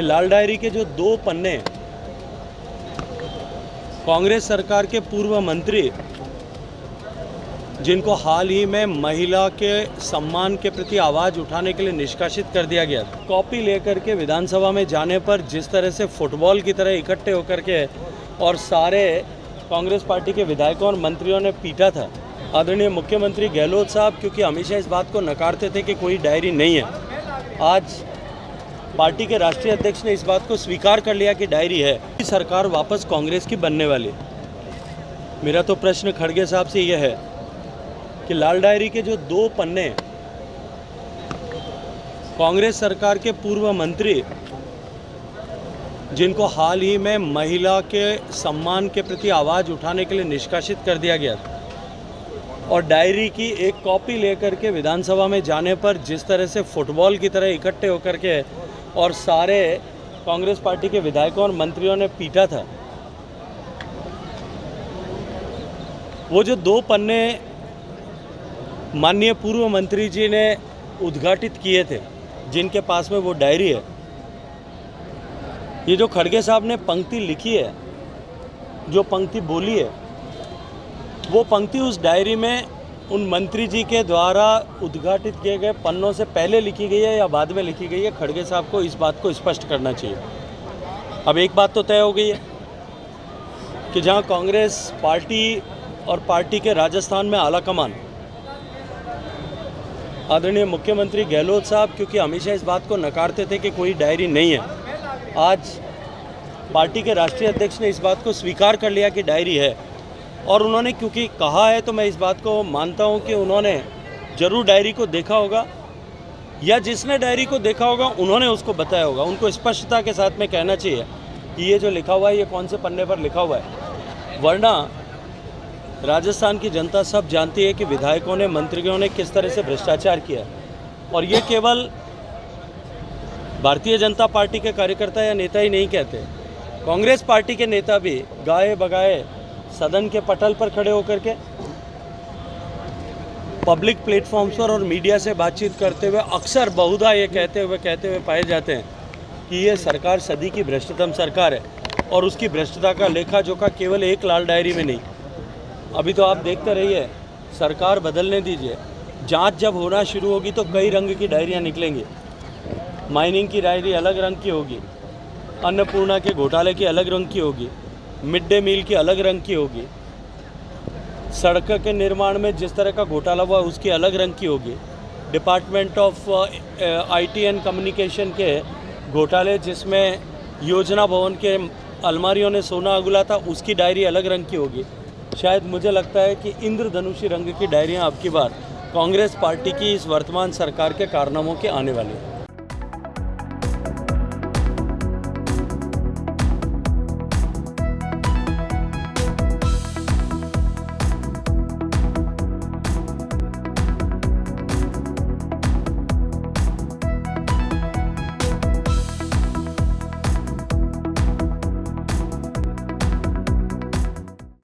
कि लाल डायरी के जो 2 पन्ने कांग्रेस सरकार के पूर्व मंत्री जिनको हाल ही में महिला के सम्मान के प्रति आवाज़ उठाने के लिए निष्कासित कर दिया गया, कॉपी लेकर के विधानसभा में जाने पर जिस तरह से फुटबॉल की तरह इकट्ठे होकर के और सारे कांग्रेस पार्टी के विधायकों और मंत्रियों ने पीटा था। आदरणीय मुख्यमंत्री गहलोत साहब क्योंकि हमेशा इस बात को नकारते थे कि कोई डायरी नहीं है, आज पार्टी के राष्ट्रीय अध्यक्ष ने इस बात को स्वीकार कर लिया कि डायरी है। सरकार वापस कांग्रेस की बनने वाली। मेरा तो प्रश्न खड़गे साहब से यह है कि लाल डायरी के जो 2 पन्ने कांग्रेस सरकार के पूर्व मंत्री जिनको हाल ही में महिला के सम्मान के प्रति आवाज़ उठाने के लिए निष्कासित कर दिया गया और डायरी की एक कॉपी लेकर के विधानसभा में जाने पर जिस तरह से फुटबॉल की तरह इकट्ठे होकर के और सारे कांग्रेस पार्टी के विधायकों और मंत्रियों ने पीटा था, वो जो 2 पन्ने माननीय पूर्व मंत्री जी ने उद्घाटित किए थे, जिनके पास में वो डायरी है, ये जो खड़गे साहब ने पंक्ति लिखी है, जो पंक्ति बोली है, वो पंक्ति उस डायरी में उन मंत्री जी के द्वारा उद्घाटित किए गए पन्नों से पहले लिखी गई है या बाद में लिखी गई है। खड़गे साहब को इस बात को स्पष्ट करना चाहिए। अब एक बात तो तय हो गई है कि जहां कांग्रेस पार्टी और पार्टी के राजस्थान में आला कमान आदरणीय मुख्यमंत्री गहलोत साहब क्योंकि हमेशा इस बात को नकारते थे कि कोई डायरी नहीं है, आज पार्टी के राष्ट्रीय अध्यक्ष ने इस बात को स्वीकार कर लिया कि डायरी है। और उन्होंने क्योंकि कहा है तो मैं इस बात को मानता हूं कि उन्होंने ज़रूर डायरी को देखा होगा या जिसने डायरी को देखा होगा उन्होंने उसको बताया होगा। उनको स्पष्टता के साथ में कहना चाहिए कि ये जो लिखा हुआ है ये कौन से पन्ने पर लिखा हुआ है, वरना राजस्थान की जनता सब जानती है कि विधायकों ने, मंत्रियों ने किस तरह से भ्रष्टाचार किया। और ये केवल भारतीय जनता पार्टी के कार्यकर्ता या नेता ही नहीं कहते, कांग्रेस पार्टी के नेता भी गाए बगाए सदन के पटल पर खड़े होकर के पब्लिक प्लेटफॉर्म्स पर और मीडिया से बातचीत करते हुए अक्सर बहुधा ये कहते हुए पाए जाते हैं कि ये सरकार सदी की भ्रष्टतम सरकार है और उसकी भ्रष्टता का लेखा जोखा केवल एक लाल डायरी में नहीं। अभी तो आप देखते रहिए, सरकार बदलने दीजिए, जांच जब होना शुरू होगी तो कई रंग की डायरियां निकलेंगी। माइनिंग की डायरी अलग रंग की होगी, अन्नपूर्णा के घोटाले की अलग रंग की होगी, मिड डे मील की अलग रंग की होगी, सड़क के निर्माण में जिस तरह का घोटाला हुआ उसकी अलग रंग की होगी, department of IT and communication के घोटाले जिसमें योजना भवन के अलमारियों ने सोना अगुला था उसकी डायरी अलग रंग की होगी। शायद मुझे लगता है कि इंद्रधनुषी रंग की डायरियां अब की बार कांग्रेस पार्टी की इस वर्तमान सरकार के कारनामों के आने वाली हैं।